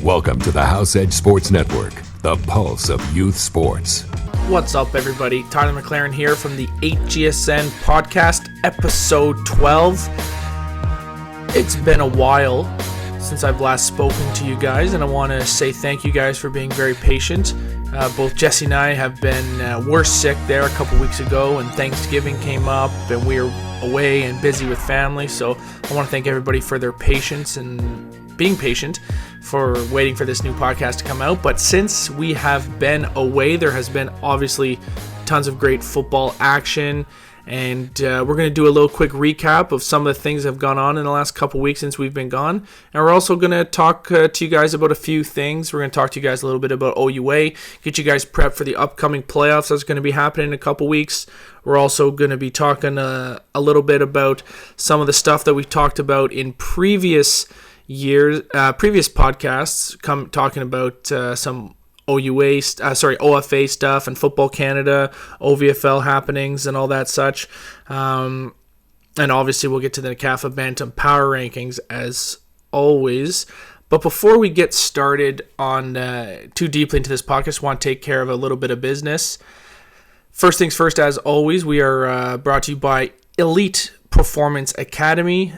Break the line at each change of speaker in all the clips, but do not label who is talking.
Welcome to the House Edge Sports Network, the pulse of youth sports.
What's up, everybody? Tyler McLaren here from the HESN podcast, episode 12. It's been a while since I've last spoken to you guys, and I want to say thank you guys for being very patient. Both Jesse and I have been were sick there a couple weeks ago, and Thanksgiving came up, and we were away and busy with family, so I want to thank everybody for their patience and being patient for waiting for this new podcast to come out. But since we have been away, there has been obviously tons of great football action, and we're going to do a little quick recap of some of the things that have gone on in the last couple weeks since we've been gone. And we're also going to talk to you guys about a few things. We're going to talk to you guys a little bit about OUA, get you guys prepped for the upcoming playoffs that's going to be happening in a couple weeks. We're also going to be talking a little bit about some of the stuff that we talked about in previous podcasts, talking about some OFA stuff and Football Canada, OVFL happenings and all that such. And obviously we'll get to the NCAFA Bantam Power Rankings as always. But before we get started on too deeply into this podcast, I want to take care of a little bit of business. First things first, as always, we are brought to you by Elite Performance Academy,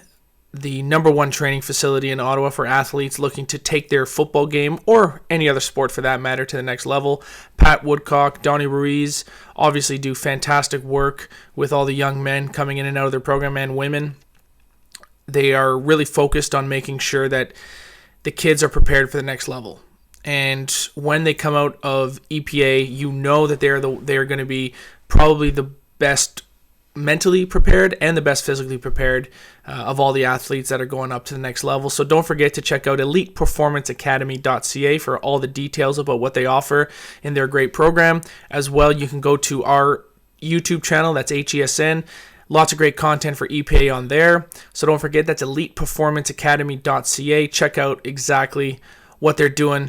the number one training facility in Ottawa for athletes looking to take their football game or any other sport for that matter to the next level. Pat Woodcock, Donnie Ruiz obviously do fantastic work with all the young men coming in and out of their program and women. They are really focused on making sure that the kids are prepared for the next level. And when they come out of EPA, you know that they're going to be probably the best mentally prepared and the best physically prepared of all the athletes that are going up to the next level. So don't forget to check out eliteperformanceacademy.ca for all the details about what they offer in their great program. As well, you can go to our YouTube channel, that's HESN. Lots of great content for EPA on there. So don't forget, that's eliteperformanceacademy.ca. Check out exactly what they're doing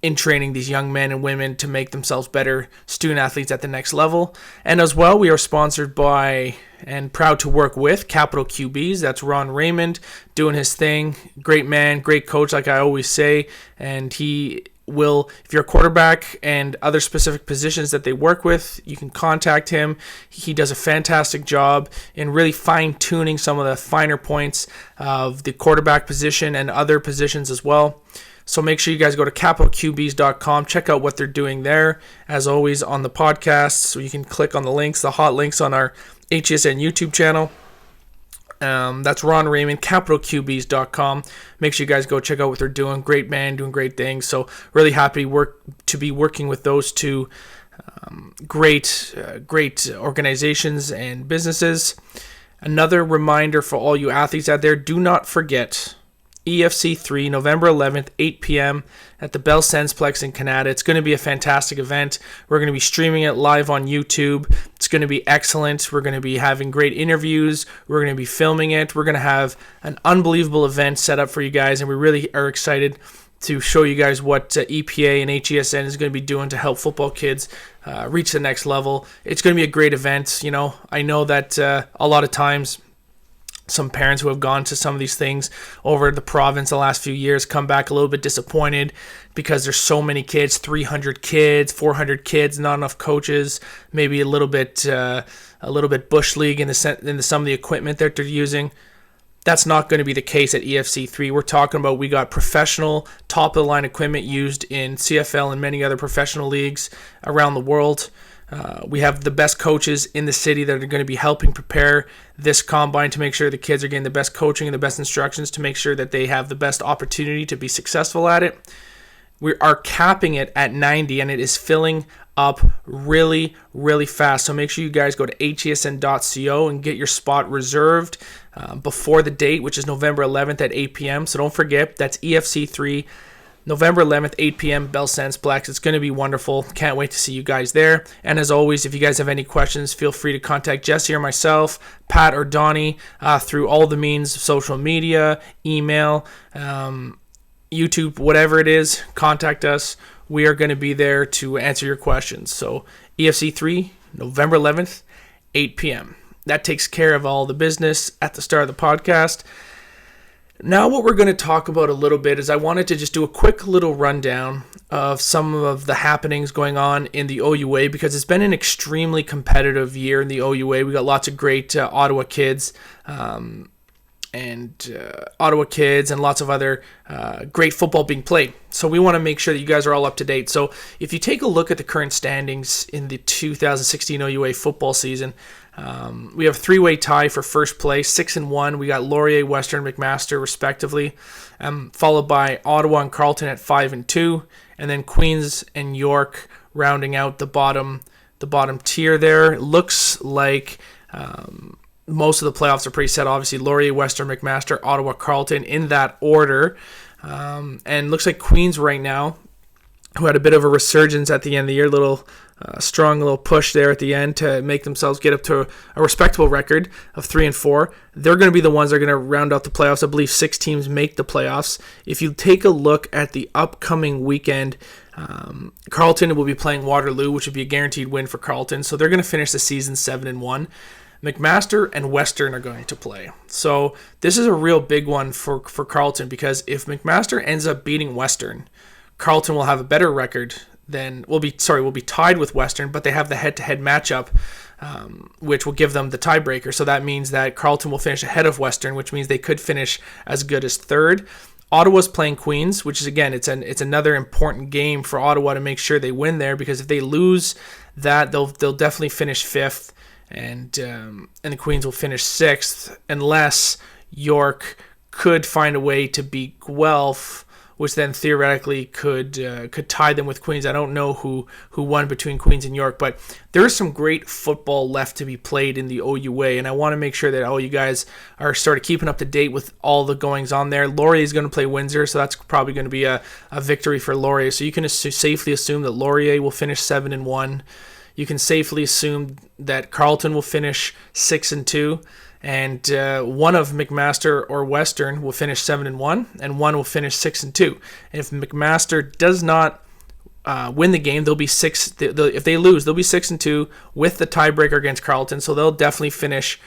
in training these young men and women to make themselves better student athletes at the next level. And as well, we are sponsored by and proud to work with Capital QBs. That's Ron Raymond doing his thing. Great man, great coach, like I always say. And he will, if you're a quarterback and other specific positions that they work with, you can contact him. He does a fantastic job in really fine-tuning some of the finer points of the quarterback position and other positions as well. So make sure you guys go to capitalqbs.com, check out what they're doing there, as always, on the podcast. So you can click on the links, the hot links on our HESN YouTube channel. That's Ron Raymond, capitalqbs.com. Make sure you guys go check out what they're doing. Great man, doing great things. So really happy to be working with those two great organizations and businesses. Another reminder for all you athletes out there, do not forget EFC3, November 11th, 8 p.m. at the Bell Sensplex in Canada. It's going to be a fantastic event. We're going to be streaming it live on YouTube. It's going to be excellent. We're going to be having great interviews. We're going to be filming it. We're going to have an unbelievable event set up for you guys, and we really are excited to show you guys what EPA and HESN is going to be doing to help football kids reach the next level. It's going to be a great event. You know, I know that a lot of times some parents who have gone to some of these things over the province the last few years come back a little bit disappointed because there's so many kids, 300 kids, 400 kids, not enough coaches, maybe a little bit bush league in some of the equipment that they're using. That's not going to be the case at EFC3. We're talking about we got professional, top-of-the-line equipment used in CFL and many other professional leagues around the world. We have the best coaches in the city that are going to be helping prepare this combine to make sure the kids are getting the best coaching and the best instructions to make sure that they have the best opportunity to be successful at it. We are capping it at 90, and it is filling up really, really fast. So make sure you guys go to hesn.co and get your spot reserved before the date, which is November 11th at 8 p.m. So don't forget, that's EFC3, November 11th, 8 p.m., Bell Sensplex. It's going to be wonderful. Can't wait to see you guys there. And as always, if you guys have any questions, feel free to contact Jesse or myself, Pat or Donnie, through all the means of social media, email, YouTube, whatever it is, contact us. We are going to be there to answer your questions. So EFC3, November 11th, 8 p.m. That takes care of all the business at the start of the podcast. Now what we're going to talk about a little bit is I wanted to just do a quick little rundown of some of the happenings going on in the OUA, because it's been an extremely competitive year in the OUA. We got lots of great Ottawa kids and lots of other great football being played. So we want to make sure that you guys are all up to date. So if you take a look at the current standings in the 2016 OUA football season, we have a three-way tie for first place, 6-1. We got Laurier, Western, McMaster, respectively, followed by Ottawa and Carleton at 5-2, and then Queens and York rounding out the bottom tier there. It looks like most of the playoffs are pretty set. Obviously, Laurier, Western, McMaster, Ottawa, Carleton in that order, and looks like Queens right now, who had a bit of a resurgence at the end of the year, strong little push there at the end to make themselves get up to a respectable record of 3-4. They're going to be the ones that are going to round out the playoffs. I believe 6 teams make the playoffs. If you take a look at the upcoming weekend, Carleton will be playing Waterloo, which would be a guaranteed win for Carleton. So they're going to finish the season 7-1. McMaster and Western are going to play. So this is a real big one for Carleton, because if McMaster ends up beating Western, Carleton will have a better record than will be tied with Western, but they have the head-to-head matchup, which will give them the tiebreaker. So that means that Carleton will finish ahead of Western, which means they could finish as good as third. Ottawa's playing Queens, which is, again, it's another important game for Ottawa to make sure they win there, because if they lose that, they'll definitely finish fifth, and the Queens will finish sixth, unless York could find a way to beat Guelph, which then theoretically could tie them with Queens. I don't know who won between Queens and York, but there is some great football left to be played in the OUA, and I want to make sure that all you guys are sort of keeping up to date with all the goings on there. Laurier is going to play Windsor, so that's probably going to be a victory for Laurier. So you can safely assume that Laurier will finish 7-1. You can safely assume that Carleton will finish 6-2. And one of McMaster or Western will finish 7-1, and one will finish 6-2. And if McMaster does not win the game, they'll be if they lose, they'll be 6-2 with the tiebreaker against Carleton. So they'll definitely finish.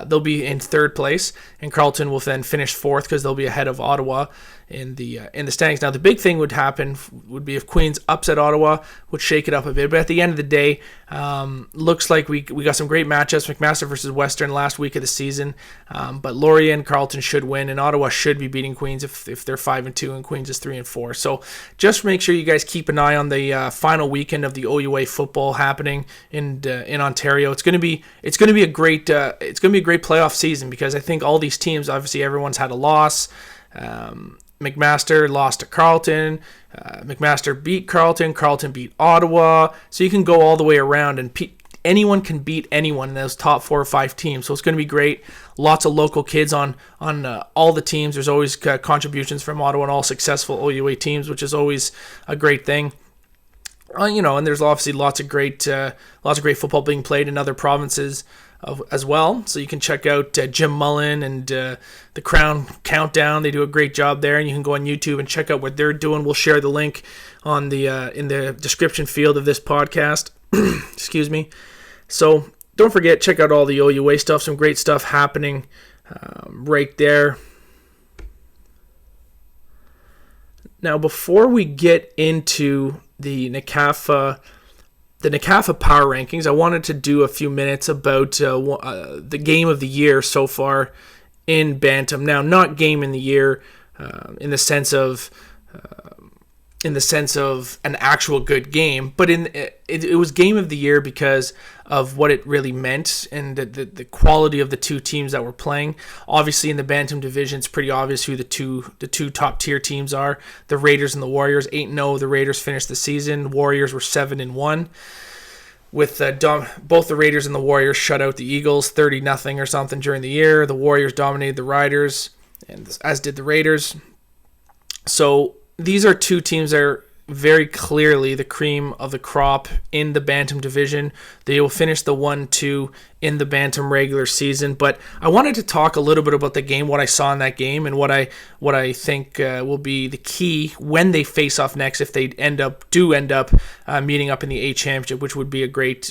They'll be in third place, and Carleton will then finish fourth, because they'll be ahead of Ottawa in the standings. Now the big thing would be if Queens upset Ottawa, would shake it up a bit. But at the end of the day, looks like we got some great matchups. McMaster versus Western last week of the season, but Laurier and Carleton should win, and Ottawa should be beating Queens if they're 5-2 and Queens is 3-4. So just make sure you guys keep an eye on the final weekend of the OUA football happening in Ontario. It's going to be a great playoff season, because I think all these teams, obviously everyone's had a loss. McMaster lost to Carleton. McMaster beat Carleton. Carleton beat Ottawa. So you can go all the way around, and anyone can beat anyone in those top 4 or 5 teams. So it's going to be great. Lots of local kids on all the teams. There's always contributions from Ottawa and all successful OUA teams, which is always a great thing. And there's obviously lots of great football being played in other provinces as well. So you can check out Jim Mullen and the Crown Countdown. They do a great job there, and you can go on YouTube and check out what they're doing. We'll share the link on in the description field of this podcast. Excuse me. So don't forget, check out all the OUA stuff. Some great stuff happening right there. Now, before we get into the NCAFA power rankings, I wanted to do a few minutes about the game of the year so far in Bantam. Now, not game in the year in the sense of an actual good game, but it was game of the year because of what it really meant and the quality of the two teams that were playing. Obviously, in the Bantam division, it's pretty obvious who the two top tier teams are: the Raiders and the Warriors. 8-0, the Raiders finished the season. Warriors were 7-1. With both the Raiders and the Warriors shut out the Eagles 30-0 or something during the year. The Warriors dominated the Riders, and as did the Raiders. So these are two teams that are very clearly the cream of the crop in the Bantam division. They will finish the 1-2 in the Bantam regular season. But I wanted to talk a little bit about the game, what I saw in that game, and what I think will be the key when they face off next, if they end up meeting up in the A Championship, which would be a great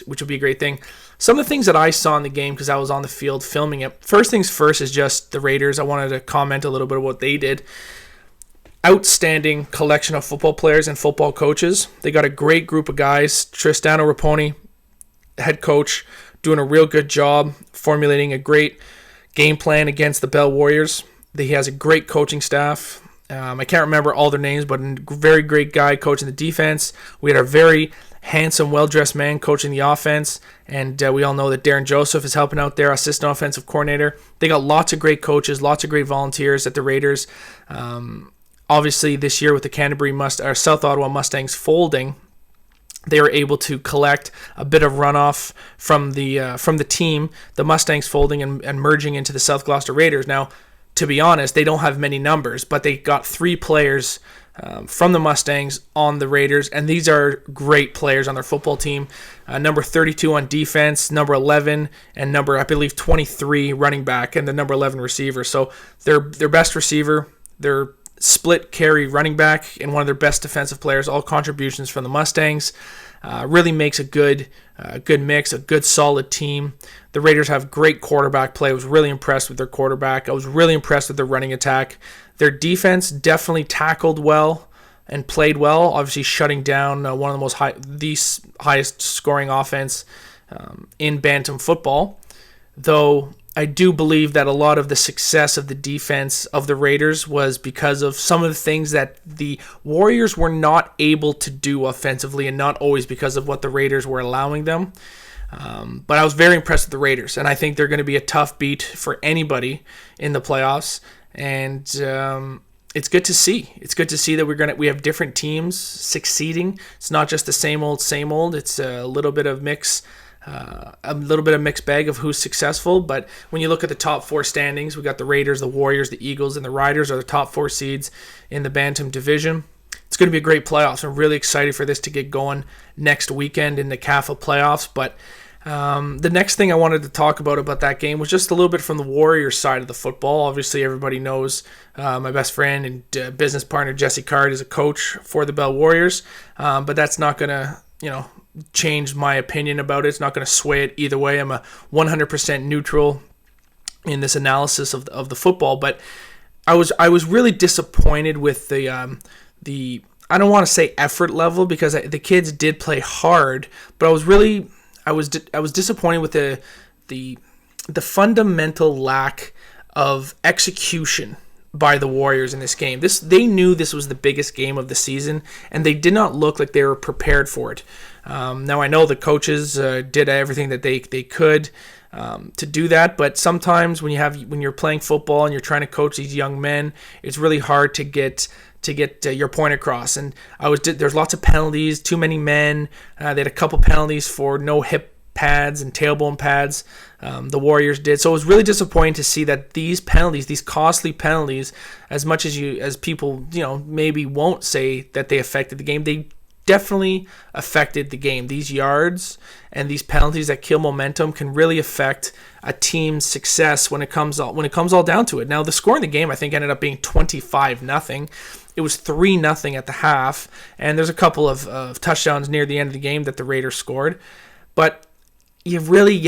thing. Some of the things that I saw in the game, because I was on the field filming it. First things first is just the Raiders. I wanted to comment a little bit about what they did. Outstanding collection of football players and football coaches. They got a great group of guys. Tristano Raponi, head coach, doing a real good job formulating a great game plan against the Bell Warriors. He has a great coaching staff. I can't remember all their names, but a very great guy coaching the defense. We had a very handsome, well-dressed man coaching the offense, and we all know that Darren Joseph is helping out there, assistant offensive coordinator. They got lots of great coaches, lots of great volunteers at the Raiders. Obviously, this year with the South Ottawa Mustangs folding, they were able to collect a bit of runoff from the team, the Mustangs folding and merging into the South Gloucester Raiders. Now, to be honest, they don't have many numbers, but they got 3 players from the Mustangs on the Raiders, and these are great players on their football team. Number 32 on defense, number 11, and number, I believe, 23 running back, and the number 11 receiver. So their best receiver, their split carry running back, and one of their best defensive players, all contributions from the Mustangs. Really makes a good mix, a good solid team. The Raiders have great quarterback play. I was really impressed with their quarterback. I was really impressed with their running attack. Their defense definitely tackled well and played well, obviously shutting down one of the highest scoring offense in Bantam football. Though I do believe that a lot of the success of the defense of the Raiders was because of some of the things that the Warriors were not able to do offensively, and not always because of what the Raiders were allowing them. But I was very impressed with the Raiders, and I think they're going to be a tough beat for anybody in the playoffs. And it's good to see. It's good to see that we have different teams succeeding. It's not just the same old. It's a little bit of mixed bag of who's successful. But when you look at the top 4 standings, we got the Raiders, the Warriors, the Eagles, and the Riders are the top 4 seeds in the Bantam division. It's going to be a great playoffs. I'm really excited for this to get going next weekend in the CAFA playoffs. But the next thing I wanted to talk about that game was just a little bit from the Warriors side of the football. Obviously, everybody knows my best friend and business partner Jesse Card is a coach for the Bell Warriors, but that's not going to, change my opinion about it. It's not going to sway it either way. I'm a 100% neutral in this analysis of the football, but I was really disappointed with the I don't want to say effort level, because the kids did play hard, but I was disappointed with the fundamental lack of execution by the Warriors in this game. They knew this was the biggest game of the season, and they did not look like they were prepared for it. Now I know the coaches did everything that they could to do that, but sometimes when you're playing football and you're trying to coach these young men, it's really hard to get your point across. And there's lots of penalties, too many men. They had a couple penalties for no hip pads and tailbone pads. The Warriors did. So it was really disappointing to see that these penalties, these costly penalties, as much as people maybe won't say that they affected the game, they definitely affected the game. These yards and these penalties that kill momentum can really affect a team's success when it comes all down to it. Now, the score in the game, I think, ended up being 25-0. It was 3-0 at the half, and there's a couple of touchdowns near the end of the game that the Raiders scored. But you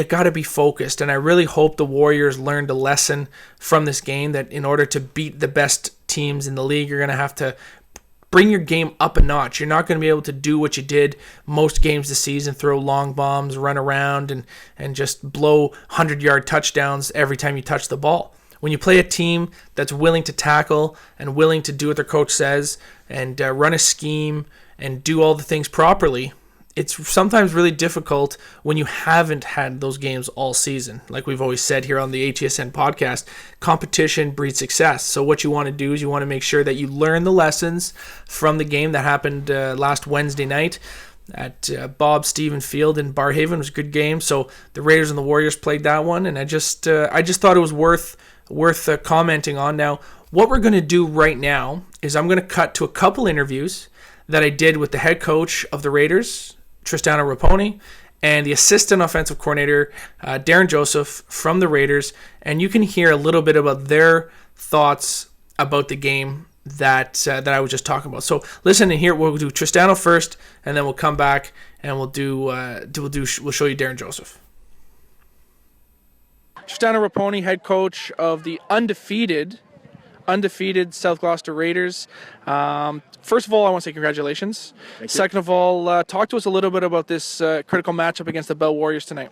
got to be focused, and I really hope the Warriors learned a lesson from this game, that in order to beat the best teams in the league, you're going to have to bring your game up a notch. You're not going to be able to do what you did most games this season, throw long bombs, run around, and just blow 100-yard touchdowns every time you touch the ball. When you play a team that's willing to tackle and willing to do what their coach says and run a scheme and do all the things properly, it's sometimes really difficult when you haven't had those games all season. Like we've always said here on the HESN podcast, competition breeds success. So what you want to do is you want to make sure that you learn the lessons from the game that happened last Wednesday night at Bob Stephen Field in Barhaven. It was a good game. So the Raiders and the Warriors played that one, and I just thought it was worth commenting on. Now, what we're going to do right now is I'm going to cut to a couple interviews that I did with the head coach of the Raiders, Tristano Raponi, and the assistant offensive coordinator, Darren Joseph from the Raiders, and you can hear a little bit about their thoughts about the game that I was just talking about. So listen and hear. We'll do Tristano first, and then we'll come back and we'll show you Darren Joseph. Tristano Raponi, head coach of the undefeated South Gloucester Raiders. First of all, I want to say congratulations. Second of all, talk to us a little bit about this critical matchup against the Bell Warriors tonight.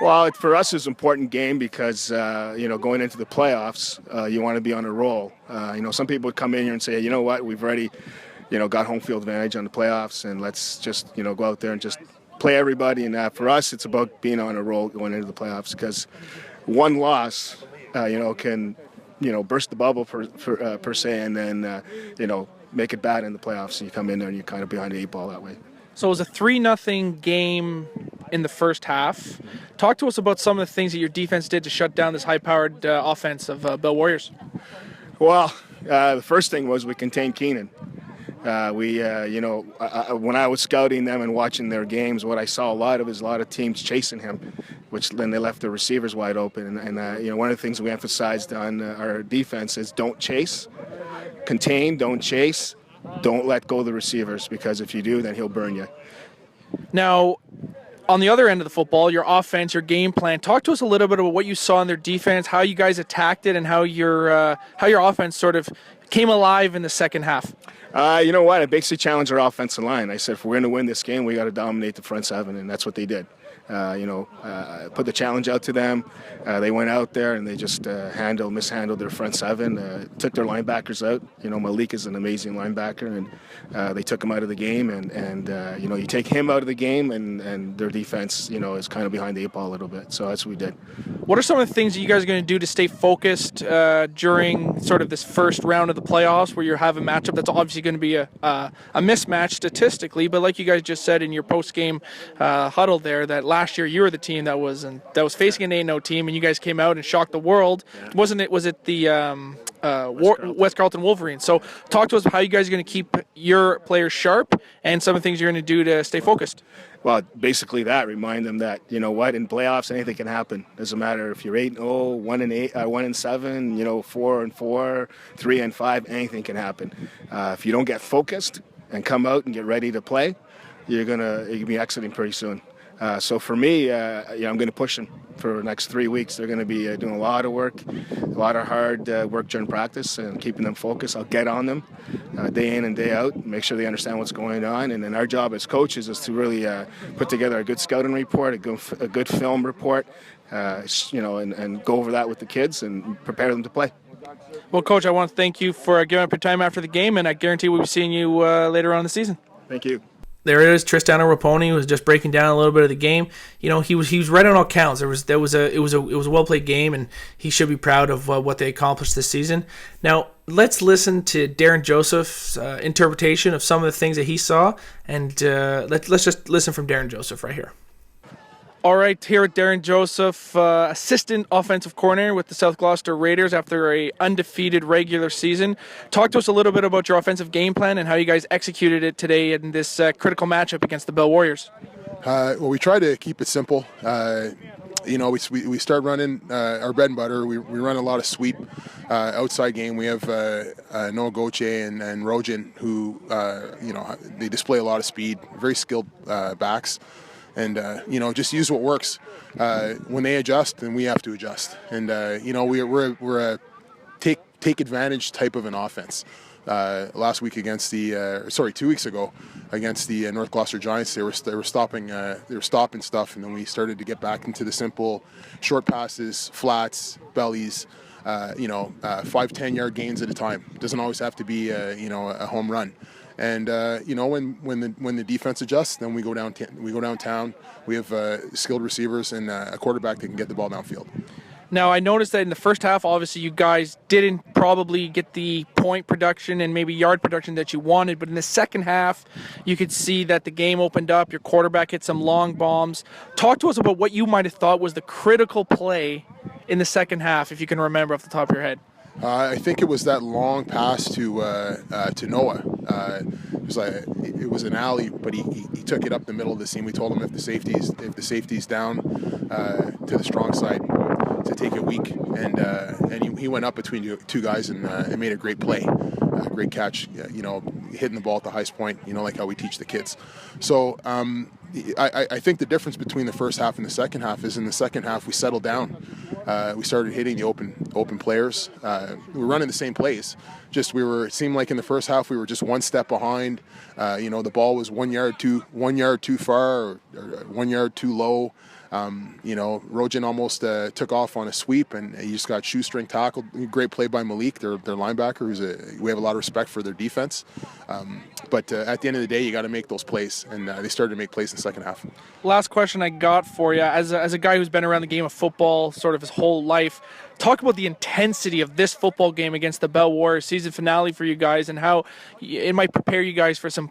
Well, for us, it's an important game because, going into the playoffs, you want to be on a roll. Some people would come in here and say, you know what, we've already, got home field advantage on the playoffs, and let's just, go out there and just play everybody. And for us, it's about being on a roll going into the playoffs because one loss, can, burst the bubble per se, and then, make it bad in the playoffs. And you come in there and you're kind of behind the 8 ball that way.
So it was a 3-0 game in the first half. Talk to us about some of the things that your defense did to shut down this high-powered offense of Bell Warriors.
Well, the first thing was we contained Keenan. When I was scouting them and watching their games, what I saw a lot of teams chasing him, which then they left their receivers wide open. And one of the things we emphasized on our defense is don't chase, contain, don't chase, don't let go of the receivers, because if you do, then he'll burn you.
Now, on the other end of the football, your offense, your game plan. Talk to us a little bit about what you saw in their defense, how you guys attacked it, and how your offense sort of came alive in the second half.
You know what? I basically challenged our offensive line. I said, if we're going to win this game, we got to dominate the front seven, and that's what they did. Put the challenge out to them. They went out there and they just mishandled their front seven, took their linebackers out. Malik is an amazing linebacker, and they took him out of the game. And you take him out of the game, and their defense, is kind of behind the 8 ball a little bit. So that's what we did.
What are some of the things that you guys are going to do to stay focused during sort of this first round of the playoffs, where you have a matchup that's obviously going to be a mismatch statistically, but like you guys just said in your post-game huddle there, that last year you were the team that was facing an 8-0 team, and you guys came out and shocked the world. Yeah. Wasn't it? Was it the West Carleton Wolverines? So talk to us about how you guys are going to keep your players sharp and some of the things you're going to do to stay focused.
Well, basically remind them that, in playoffs, anything can happen. Doesn't matter if you're 8-0, 1-8, 1-7, 4-4, 3-5, anything can happen. If you don't get focused and come out and get ready to play, you're gonna be exiting pretty soon. So for me, I'm going to push them for the next 3 weeks. They're going to be doing a lot of work, a lot of hard work during practice, and keeping them focused. I'll get on them day in and day out, make sure they understand what's going on. And then our job as coaches is to really put together a good scouting report, a good film report, and go over that with the kids and prepare them to play.
Well, Coach, I want to thank you for giving up your time after the game, and I guarantee we'll be seeing you later on in the season.
Thank you.
There it is, Tristano Raponi was just breaking down a little bit of the game. He was right on all counts. It was a well played game, and he should be proud of what they accomplished this season. Now let's listen to Darren Joseph's interpretation of some of the things that he saw, and let's just listen from Darren Joseph right here. All right, here with Darren Joseph, assistant offensive coordinator with the South Gloucester Raiders after a undefeated regular season. Talk to us a little bit about your offensive game plan and how you guys executed it today in this critical matchup against the Bell Warriors.
Well, we try to keep it simple. We start running our bread and butter. We run a lot of sweep outside game. We have Noah Goche and Rojan who, they display a lot of speed, very skilled backs. And, just use what works. When they adjust, then we have to adjust. And, we're a take advantage type of an offense. Last week against 2 weeks ago against the North Gloucester Giants, they were stopping stuff, and then we started to get back into the simple short passes, flats, bellies, 5-10 yard gains at a time. It doesn't always have to be a home run. And when the defense adjusts, then we go downtown. We have skilled receivers and a quarterback that can get the ball downfield.
Now, I noticed that in the first half, obviously, you guys didn't probably get the point production and maybe yard production that you wanted. But in the second half, you could see that the game opened up. Your quarterback hit some long bombs. Talk to us about what you might have thought was the critical play in the second half, if you can remember off the top of your head.
I think it was that long pass to Noah. It was an alley, but he took it up the middle of the seam. We told him if the safety's down to the strong side, to take it weak, and he went up between two guys and made a great play, great catch. Hitting the ball at the highest point. Like how we teach the kids. So I think the difference between the first half and the second half is in the second half we settled down. We started hitting the open players. We were running the same plays. It seemed like in the first half we were just one step behind. The ball was 1 yard too far or 1 yard too low. Rojan almost took off on a sweep, and he just got shoestring tackled. Great play by Malik, their linebacker. We have a lot of respect for their defense. But at the end of the day, you got to make those plays, and they started to make plays in the second half.
Last question I got for you, as a guy who's been around the game of football sort of his whole life, talk about the intensity of this football game against the Bell Warriors, season finale for you guys, and how it might prepare you guys for some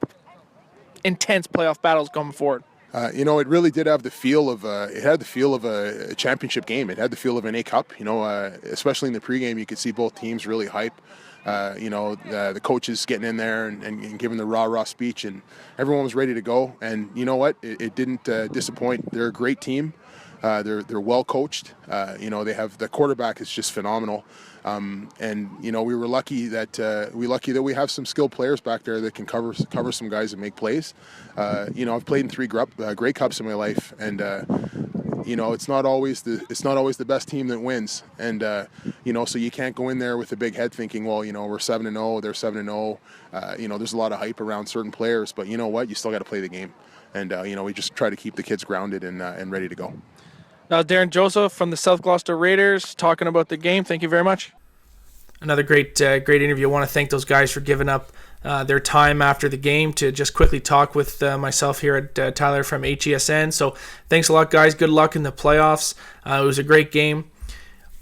intense playoff battles going forward.
It really did have the feel of a championship game. It had the feel of an A Cup. Especially in the pregame, you could see both teams really hype. The coaches getting in there and giving the rah-rah speech, and everyone was ready to go. And you know what? It didn't disappoint. They're a great team. They're well coached. They have the quarterback is just phenomenal. We were lucky that we have some skilled players back there that can cover some guys and make plays. I've played in 3 Grey Cups in my life, and it's not always the best team that wins. And so you can't go in there with a big head thinking, well, we're 7-0, they're 7-0. There's a lot of hype around certain players, but you know what? You still got to play the game. And we just try to keep the kids grounded and ready to go.
Now, Darren Joseph from the South Gloucester Raiders talking about the game. Thank you very much. Another great interview. I want to thank those guys for giving up their time after the game to just quickly talk with myself here at Tyler from HESN. So thanks a lot, guys. Good luck in the playoffs. It was a great game.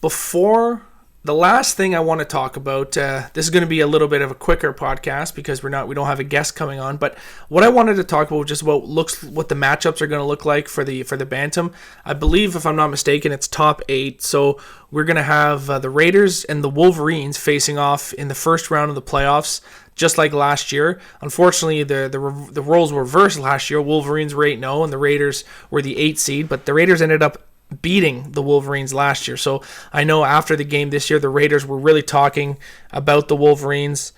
Before the last thing I want to talk about, this is going to be a little bit of a quicker podcast because we don't have a guest coming on. But what I wanted to talk about was just what the matchups are going to look like for the Bantam. I believe, if I'm not mistaken, it's top 8. So we're going to have the Raiders and the Wolverines facing off in the first round of the playoffs, just like last year. Unfortunately, the roles were reversed last year. Wolverines were 8-0 and the Raiders were the 8 seed, but the Raiders ended up beating the Wolverines last year. So I know after the game this year, the Raiders were really talking about the Wolverines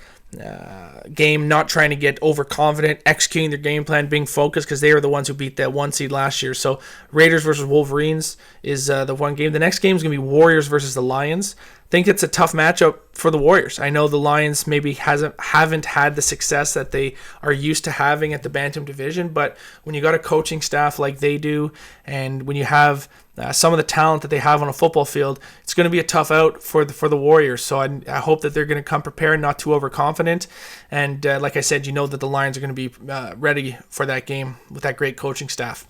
game, not trying to get overconfident, executing their game plan, being focused, because they were the ones who beat that 1 seed last year. So Raiders versus Wolverines is the one game. The next game is going to be Warriors versus the Lions. I think it's a tough matchup for the Warriors. I know the Lions maybe haven't had the success that they are used to having at the Bantam division, but when you got a coaching staff like they do, and when you have some of the talent that they have on a football field, it's going to be a tough out for the Warriors. So I hope that they're going to come prepared, not too overconfident. And like I said, that the Lions are going to be ready for that game with that great coaching staff.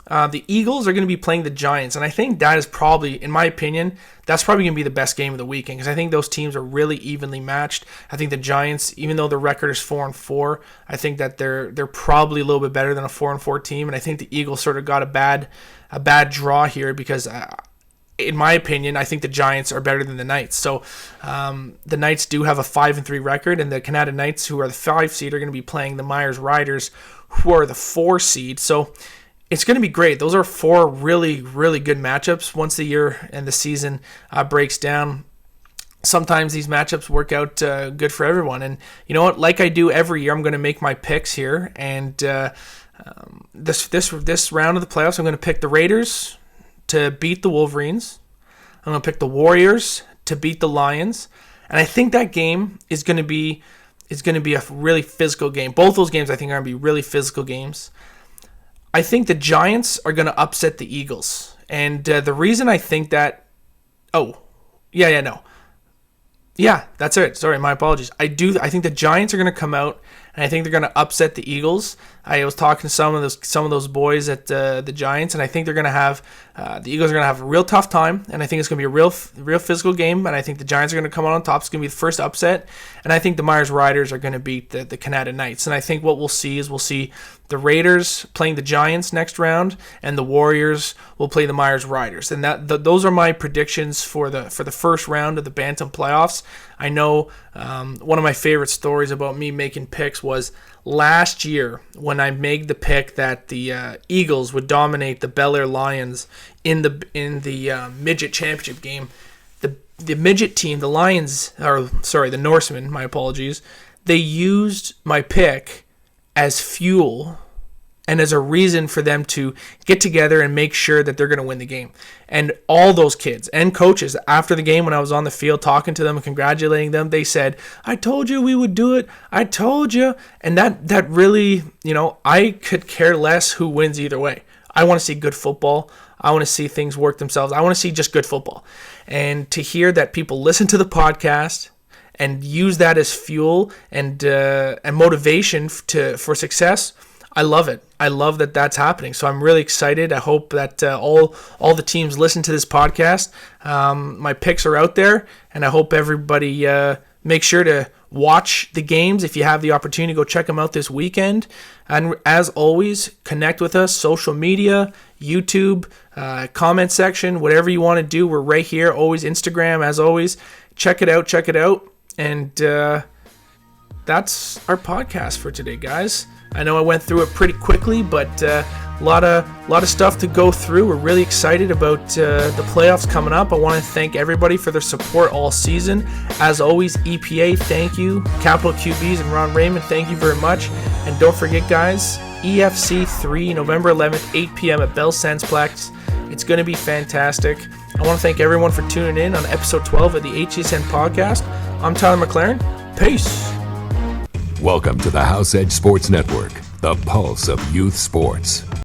The Eagles are going to be playing the Giants, and I think that is probably, in my opinion, that's probably going to be the best game of the weekend, because I think those teams are really evenly matched. I think the Giants, even though their record is 4-4, I think that they're probably a little bit better than a 4-4 team, and I think the Eagles sort of got a bad draw here because, in my opinion, I think the Giants are better than the Knights. So the Knights do have a 5-3 record, and the Canada Knights, who are the 5 seed, are going to be playing the Myers Riders, who are the 4 seed. So it's going to be great. Those are 4 really, really good matchups once the year and the season breaks down. Sometimes these matchups work out good for everyone. And you know what? Like I do every year, I'm going to make my picks here. And this round of the playoffs, I'm going to pick the Raiders to beat the Wolverines. I'm going to pick the Warriors to beat the Lions. And I think that game is going to be a really physical game. Both those games, I think, are going to be really physical games. I think the Giants are going to upset the Eagles. And the reason I think that... Yeah, that's it. Sorry, my apologies. I think the Giants are going to come out and I think they're going to upset the Eagles. I was talking to some of those boys at the Giants, and I think they're going to have the Eagles are going to have a real tough time, and I think it's going to be a real physical game, and I think the Giants are going to come out on top. It's going to be the first upset, and I think the Myers Riders are going to beat the Canada Knights. And I think what we'll see the Raiders playing the Giants next round, and the Warriors will play the Myers Riders. And those are my predictions for the first round of the Bantam playoffs. I know one of my favorite stories about me making picks was last year when I made the pick that the Eagles would dominate the Bel Air Lions in the midget championship game. The midget team, the Norsemen, my apologies, they used my pick as fuel and as a reason for them to get together and make sure that they're going to win the game. And all those kids and coaches, after the game when I was on the field talking to them and congratulating them, they said, "I told you we would do it. I told you." And that really, I could care less who wins either way. I want to see good football. I want to see things work themselves. I want to see just good football. And to hear that people listen to the podcast and use that as fuel and motivation for success, I love it. I love that that's happening. So I'm really excited. I hope that all the teams listen to this podcast. My picks are out there, and I hope everybody make sure to watch the games. If you have the opportunity, go check them out this weekend. And as always, connect with us, social media, YouTube, comment section, whatever you want to do. We're right here. Always Instagram, as always. Check it out. And that's our podcast for today, guys. I know I went through it pretty quickly, but a lot of stuff to go through. We're really excited about the playoffs coming up. I want to thank everybody for their support all season. As always, EPA, thank you. Capital QBs and Ron Raymond, thank you very much. And don't forget, guys, EFC 3, November 11th, 8 p.m. at Bell Sensplex. It's going to be fantastic. I want to thank everyone for tuning in on episode 12 of the HESN podcast. I'm Tyler McLaren. Peace.
Welcome to the House Edge Sports Network, the pulse of youth sports.